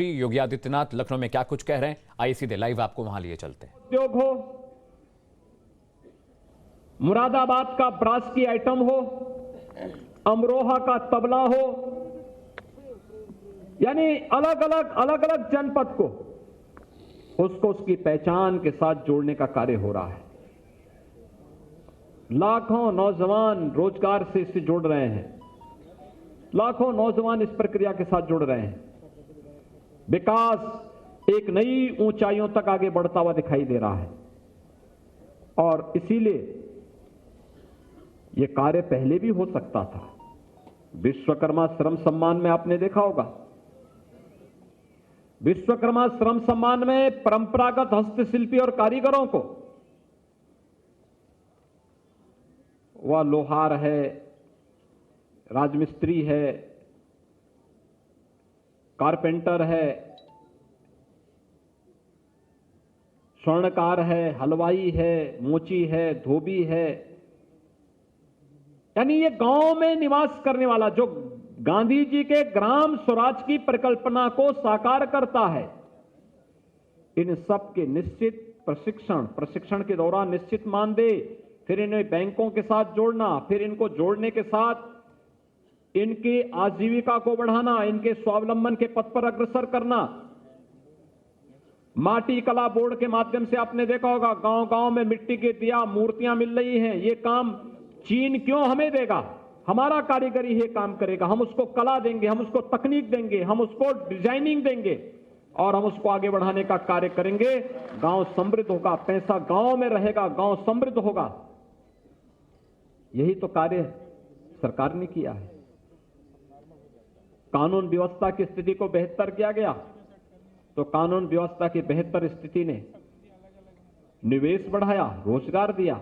योगी आदित्यनाथ लखनऊ में क्या कुछ कह रहे हैं, आइए सीधे लाइव आपको वहां लिए चलते हैं। उद्योग हो, मुरादाबाद का ब्रास की आइटम हो, अमरोहा का तबला हो, यानी अलग अलग जनपद को उसको उसकी पहचान के साथ जोड़ने का कार्य हो रहा है। लाखों नौजवान रोजगार से इससे जुड़ रहे हैं, लाखों नौजवान इस प्रक्रिया के साथ जुड़ रहे हैं। विकास एक नई ऊंचाइयों तक आगे बढ़ता हुआ दिखाई दे रहा है और इसीलिए यह कार्य पहले भी हो सकता था। विश्वकर्मा श्रम सम्मान में आपने देखा होगा, विश्वकर्मा श्रम सम्मान में परंपरागत हस्तशिल्पी और कारीगरों को, वह लोहार है, राजमिस्त्री है, कारपेंटर है, स्वर्णकार है, हलवाई है, मोची है, धोबी है, यानी ये गांव में निवास करने वाला जो गांधी जी के ग्राम स्वराज की परिकल्पना को साकार करता है, इन सब के निश्चित प्रशिक्षण के दौरान निश्चित मानदेय, फिर इन्हें बैंकों के साथ जोड़ना, फिर इनको जोड़ने के साथ इनकी आजीविका को बढ़ाना, इनके स्वावलंबन के पथ पर अग्रसर करना। माटी कला बोर्ड के माध्यम से आपने देखा होगा गांव गांव में मिट्टी के दिया मूर्तियां मिल रही हैं। ये काम चीन क्यों हमें देगा, हमारा कारीगरी ये काम करेगा, हम उसको कला देंगे, हम उसको तकनीक देंगे, हम उसको डिजाइनिंग देंगे और हम उसको आगे बढ़ाने का कार्य करेंगे। गांव समृद्ध होगा, पैसा गांव में रहेगा, गांव समृद्ध होगा। यही तो कार्य सरकार ने किया है। कानून व्यवस्था की स्थिति को बेहतर किया गया तो कानून व्यवस्था की बेहतर स्थिति ने निवेश बढ़ाया, रोजगार दिया।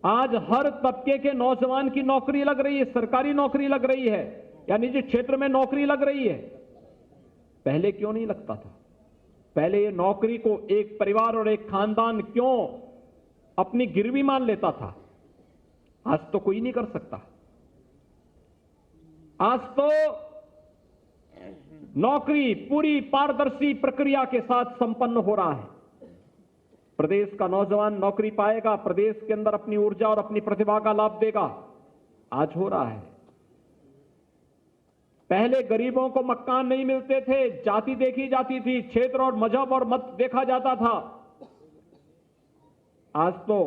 आज हर तबके के नौजवान की नौकरी लग रही है, सरकारी नौकरी लग रही है या निजी क्षेत्र में नौकरी लग रही है। पहले क्यों नहीं लगता था? पहले ये नौकरी को एक परिवार और एक खानदान क्यों अपनी गिरवी मान लेता था? आज तो कोई नहीं कर सकता। आज तो नौकरी पूरी पारदर्शी प्रक्रिया के साथ संपन्न हो रहा है। प्रदेश का नौजवान नौकरी पाएगा, प्रदेश के अंदर अपनी ऊर्जा और अपनी प्रतिभा का लाभ देगा। आज हो रहा है। पहले गरीबों को मकान नहीं मिलते थे, जाति देखी जाती थी, क्षेत्र और मजहब और मत देखा जाता था। आज तो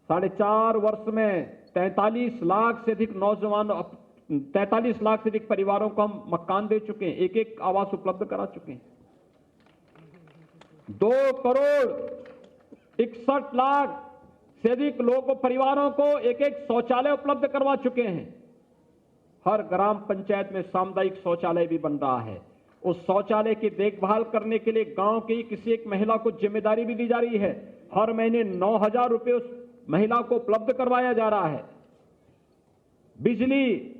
4.5 वर्ष में 43 लाख से अधिक नौजवान, 43 लाख से अधिक परिवारों को हम मकान दे चुके हैं, एक एक आवास उपलब्ध करा चुके हैं। 2 करोड़ 61 लाख से अधिक लोगों, परिवारों को एक एक शौचालय उपलब्ध करवा चुके हैं। हर ग्राम पंचायत में सामुदायिक शौचालय भी बन रहा है। उस शौचालय की देखभाल करने के लिए गांव की किसी एक महिला को जिम्मेदारी भी दी जा रही है। हर महीने 9,000 रुपए उस महिला को उपलब्ध करवाया जा रहा है। बिजली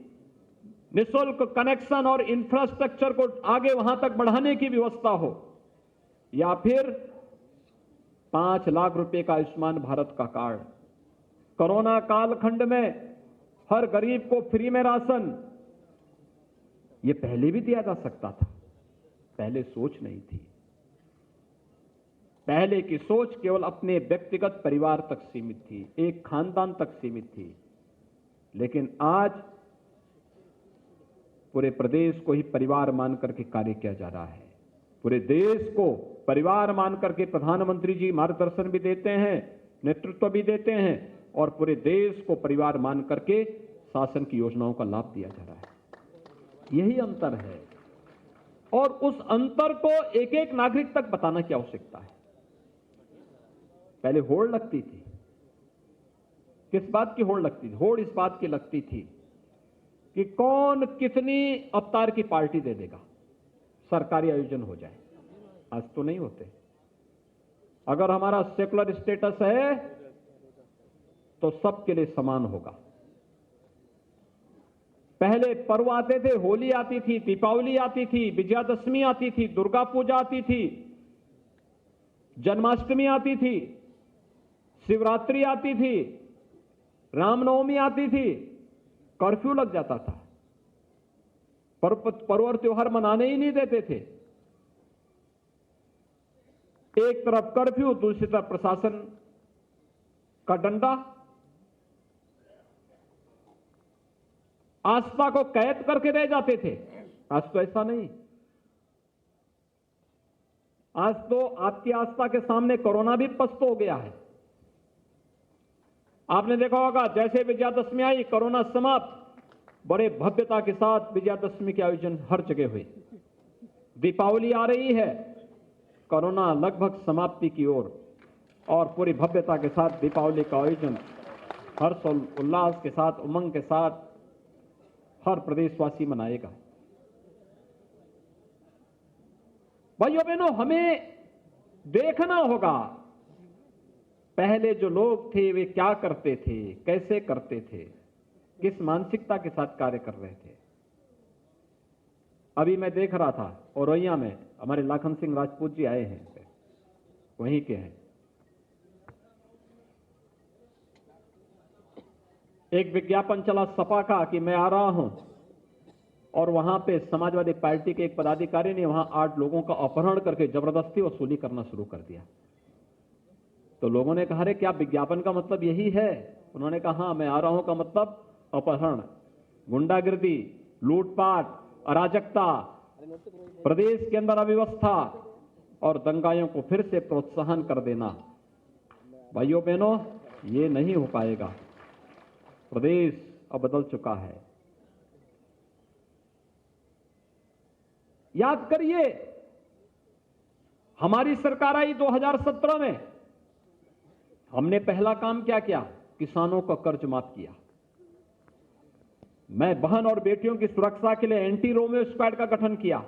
निःशुल्क कनेक्शन और इंफ्रास्ट्रक्चर को आगे वहां तक बढ़ाने की व्यवस्था हो, या फिर 5 लाख रुपए का आयुष्मान भारत का कार्ड। कोरोना कालखंड में हर गरीब को फ्री में राशन, यह पहले भी दिया जा सकता था। पहले सोच नहीं थी। पहले की सोच केवल अपने व्यक्तिगत परिवार तक सीमित थी, एक खानदान तक सीमित थी। लेकिन आज पूरे प्रदेश को ही परिवार मान करके कार्य किया जा रहा है। पूरे देश को परिवार मान करके प्रधानमंत्री जी मार्गदर्शन भी देते हैं, नेतृत्व भी देते हैं और पूरे देश को परिवार मान करके शासन की योजनाओं का लाभ दिया जा रहा है। यही अंतर है और उस अंतर को एक एक नागरिक तक बताना की आवश्यकता है। पहले होड़ लगती थी। किस बात की होड़ लगती थी? होड़ इस बात की लगती थी कि कौन कितनी अवतार की पार्टी दे देगा, सरकारी आयोजन हो जाए। आज तो नहीं होते। अगर हमारा सेकुलर स्टेटस है तो सबके लिए समान होगा। पहले पर्व आते थे, होली आती थी, दीपावली आती थी, विजयादशमी आती थी, दुर्गा पूजा आती थी, जन्माष्टमी आती थी, शिवरात्रि आती थी, रामनवमी आती थी, कर्फ्यू लग जाता था। पर्व और त्योहार मनाने ही नहीं देते थे। एक तरफ कर्फ्यू, दूसरी तरफ प्रशासन का डंडा। आस्था को कैद करके रह जाते थे। आज तो ऐसा नहीं। आज तो आपकी आस्था के सामने कोरोना भी पस्त हो गया है। आपने देखा होगा, जैसे विजयादशमी आई, कोरोना समाप्त, बड़े भव्यता के साथ विजयादशमी के आयोजन हर जगह हुए। दीपावली आ रही है, कोरोना लगभग समाप्ति की ओर, और पूरी भव्यता के साथ दीपावली का आयोजन हर्ष और उल्लास के साथ, उमंग के साथ हर प्रदेशवासी मनाएगा। भाइयों बहनों, हमें देखना होगा पहले जो लोग थे वे क्या करते थे, कैसे करते थे, किस मानसिकता के साथ कार्य कर रहे थे। अभी मैं देख रहा था औरैया में हमारे लाखन सिंह राजपूत जी आए हैं, वहीं के हैं। एक विज्ञापन चला सपा का कि मैं आ रहा हूं, और वहां पे समाजवादी पार्टी के एक पदाधिकारी ने वहां 8 लोगों का अपहरण करके जबरदस्ती वसूली करना शुरू कर दिया। तो लोगों ने कहा, अरे क्या विज्ञापन का मतलब यही है? उन्होंने कहा, हाँ, मैं आ रहा हूं का मतलब अपहरण, गुंडागिर्दी, लूटपाट, अराजकता, प्रदेश के अंदर अव्यवस्था और दंगाइयों को फिर से प्रोत्साहन कर देना। भाइयों बहनों, ये नहीं हो पाएगा। प्रदेश अब बदल चुका है। याद करिए, हमारी सरकार आई 2017 में, हमने पहला काम क्या किया? किसानों का कर्ज माफ किया। मैं बहन और बेटियों की सुरक्षा के लिए एंटी रोमियो स्क्वाड का गठन किया।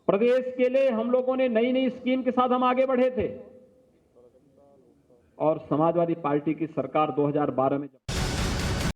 प्रदेश के लिए हम लोगों ने नई नई स्कीम के साथ हम आगे बढ़े थे। और समाजवादी पार्टी की सरकार 2012 में